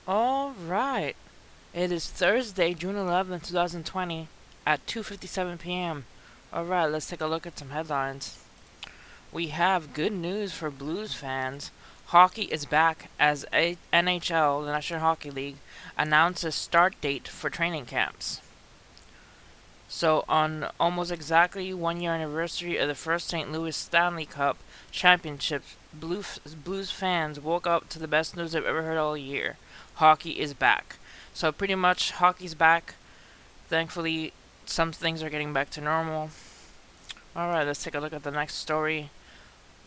All right. It is Thursday, June 11th, 2020 at 2:57 p.m. All right, let's take a look at some headlines. We have good news for Blues fans. Hockey is back as NHL, the National Hockey League, announces start date for training camps. So, on almost exactly 1 year anniversary of the first St. Louis Stanley Cup Championship, Blues fans woke up to the best news they've ever heard all year. Hockey is back. So, pretty much, hockey's back. Thankfully, some things are getting back to normal. Alright, let's take a look at the next story.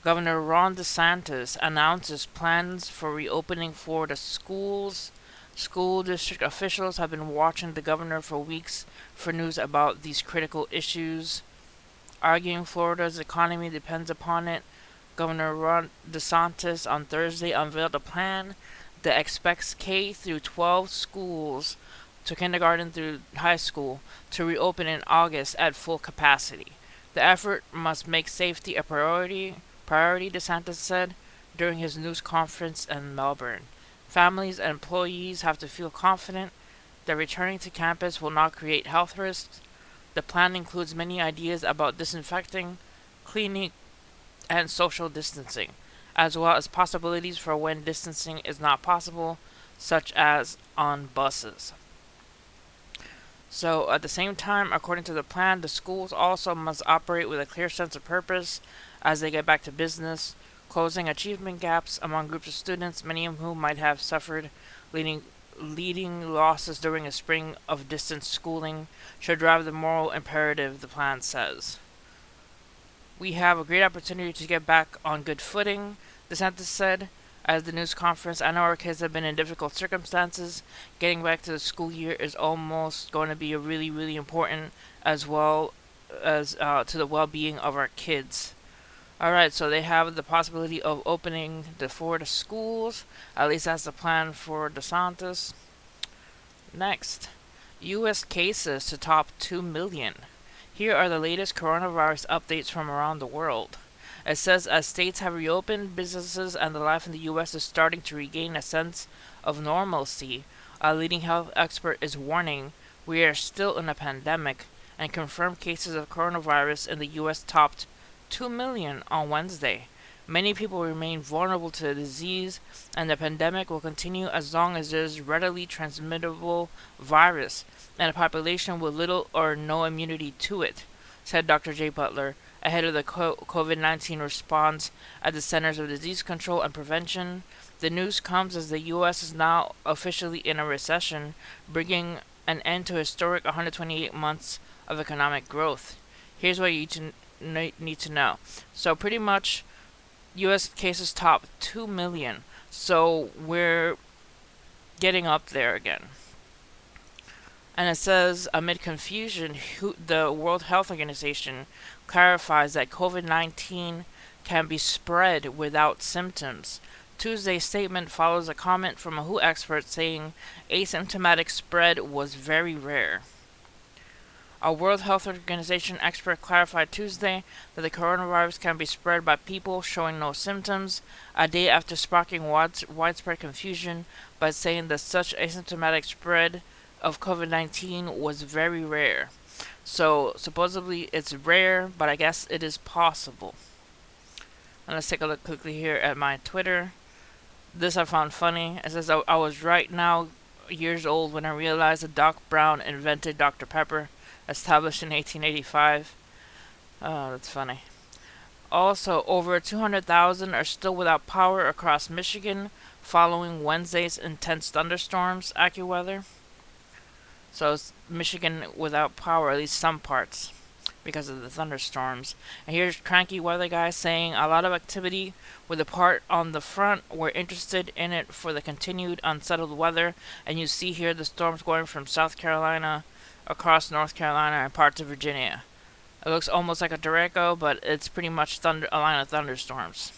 Governor Ron DeSantis announces plans for reopening Florida schools. School district officials have been watching the governor for weeks for news about these critical issues, arguing Florida's economy depends upon it. Governor Ron DeSantis on Thursday unveiled a plan that expects K through 12 schools to kindergarten through high school to reopen in August at full capacity. The effort must make safety a priority, DeSantis said during his news conference in Melbourne. Families and employees have to feel confident that returning to campus will not create health risks. The plan includes many ideas about disinfecting, cleaning, and social distancing, as well as possibilities for when distancing is not possible, such as on buses. So, at the same time, according to the plan, the schools also must operate with a clear sense of purpose as they get back to business, closing achievement gaps among groups of students, many of whom might have suffered leading losses during a spring of distance schooling, should drive the moral imperative, the plan says. We have a great opportunity to get back on good footing, DeSantis said. As the news conference, I know our kids have been in difficult circumstances. Getting back to the school year is almost going to be a really, really important, as well as to the well-being of our kids. Alright, so they have the possibility of opening the Florida schools. At least that's the plan for DeSantis. Next, U.S. cases to top 2 million. Here are the latest coronavirus updates from around the world. It says as states have reopened, businesses and the life in the U.S. is starting to regain a sense of normalcy. A leading health expert is warning we are still in a pandemic, and confirmed cases of coronavirus in the U.S. topped 2 million on Wednesday. Many people remain vulnerable to the disease, and the pandemic will continue as long as there is readily transmittable virus and a population with little or no immunity to it, said Dr. Jay Butler, ahead of the COVID-19 response at the Centers of Disease Control and Prevention. The news comes as the U.S. is now officially in a recession, bringing an end to historic 128 months of economic growth. Here's what you need to know. So pretty much, U.S. cases top 2 million. So we're getting up there again. And it says, amid confusion, the World Health Organization clarifies that COVID-19 can be spread without symptoms. Tuesday's statement follows a comment from a WHO expert saying asymptomatic spread was very rare. A World Health Organization expert clarified Tuesday that the coronavirus can be spread by people showing no symptoms, a day after sparking widespread confusion by saying that such asymptomatic spread of COVID-19 was very rare. So, supposedly it's rare, but I guess it is possible. And let's take a look quickly here at my Twitter. This I found funny. It says, I was right now years old when I realized that Doc Brown invented Dr. Pepper, established in 1885. Oh, that's funny. Also, over 200,000 are still without power across Michigan following Wednesday's intense thunderstorms, AccuWeather. So it's Michigan without power, at least some parts, because of the thunderstorms. And here's Cranky Weather Guy saying a lot of activity with the part on the front. We're interested in it for the continued unsettled weather. And you see here the storms going from South Carolina across North Carolina and parts of Virginia. It looks almost like a derecho, but it's pretty much a line of thunderstorms.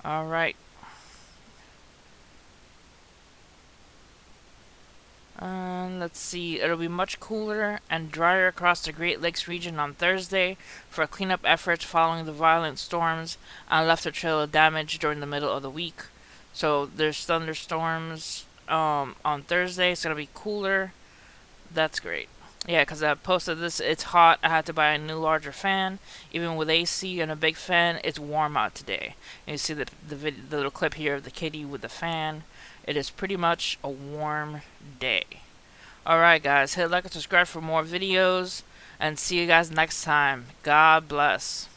Alright. Let's see. It'll be much cooler and drier across the Great Lakes region on Thursday for cleanup efforts following the violent storms and left a trail of damage during the middle of the week. So there's thunderstorms on Thursday. It's gonna be cooler. That's great. Yeah, because I posted this. It's hot. I had to buy a new larger fan. Even with AC and a big fan, it's warm out today. And you see the little clip here of the kitty with the fan. It is pretty much a warm day. Alright, guys. Hit like and subscribe for more videos. And see you guys next time. God bless.